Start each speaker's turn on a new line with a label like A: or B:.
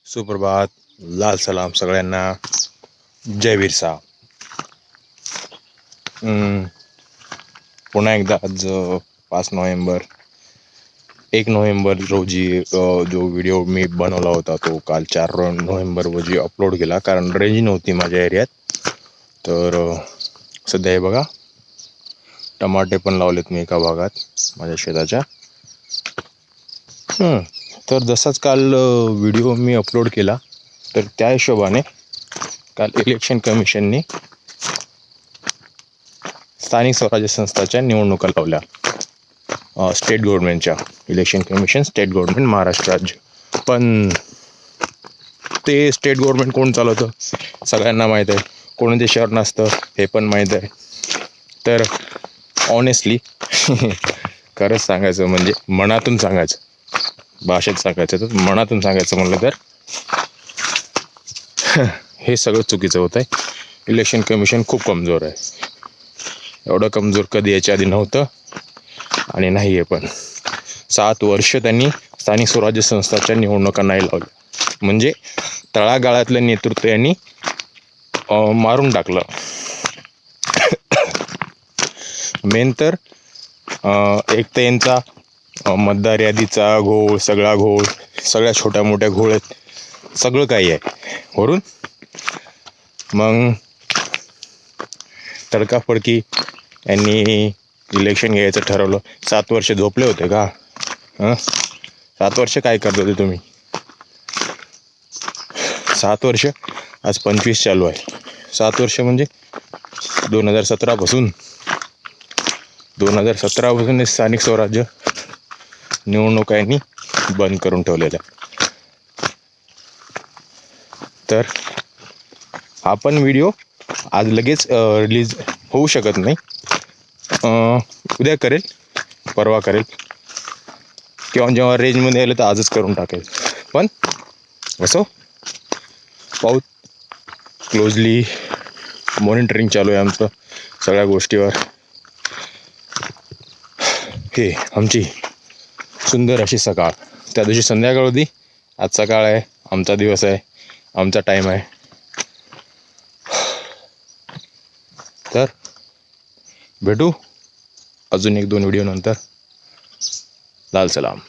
A: सुप्रभात, लाल सलाम सगळ्यांना, जय वीरसा। पुन्हा एकदा आज 5 नोव्हेंबर 1 नोव्हेंबर रोजी जो व्हिडिओ मी बनवला होता तो काल 4 नोव्हेंबर रोजी अपलोड केला, कारण रेंज नव्हती माझ्या एरियात। तर सध्या हे बघा, टमाटे पण लावलेत मी एका भागात माझ्या शेताच्या। तर जसाच काल व्हिडिओ मी अपलोड केला, तर त्या हिशोबाने काल इलेक्शन कमिशनने स्थानिक स्वराज्य संस्थाच्या निवडणुका लावल्या। स्टेट गव्हर्नमेंटच्या election commission, state government, Maharashtra राज्य। पण ते स्टेट गव्हर्नमेंट कोण चालवतं सगळ्यांना माहीत आहे, कोणी देशावर नसतं हे पण माहीत आहे। तर ऑनेस्टली खरंच सांगायचं म्हणजे मनातून सांगायचं, भाषेत सांगायचं तर मनातून सांगायचं म्हणलं तर हे सगळं चुकीचं होत आहे। इलेक्शन कमिशन खूप कमजोर आहे, एवढं कमजोर कधी याच्या आधी नव्हतं आणि नाही आहे पण। 7 वर्ष त्यांनी स्थानिक स्वराज्य संस्थाच्या निवडणुका नाही लावल्या, म्हणजे तळागाळातलं नेतृत्व यांनी मारून टाकलं। मेन तर एक तर यांचा मतदार यादीचा घोळ, सगळा घोळ, सगळ्या छोट्या मोठ्या घोळ आहेत, सगळं काही आहे वरून। मग तडकाफडकी यांनी इलेक्शन घ्यायचं ठरवलं। 7 वर्ष झोपले होते का? 7 वर्ष काय करत होते तुम्ही? 7 वर्ष, आज 25 चालू आहे। 7 वर्ष म्हणजे 2017 पासून स्थानिक स्वराज्य निवडणुका यांनी बंद करून ठेवलेल्या। तर हा पण व्हिडिओ आज लगेच रिलीज होऊ शकत नाही, उद्या करेल, परवा करेल, किंवा जेव्हा रेंजमध्ये आलं तर आजच करून टाकेल। पण असो, बहुत क्लोजली मॉनिटरिंग चालू आहे आमचं सगळ्या गोष्टीवर। हे आमची सुंदर अशी सकाळ, त्या दिवशी संध्याकाळ होती, आज सकाळ आहे, आमचा दिवस आहे, आमचा टाईम आहे। तर भेटू अजून 1-2 व्हिडिओ नंतर। लाल सलाम।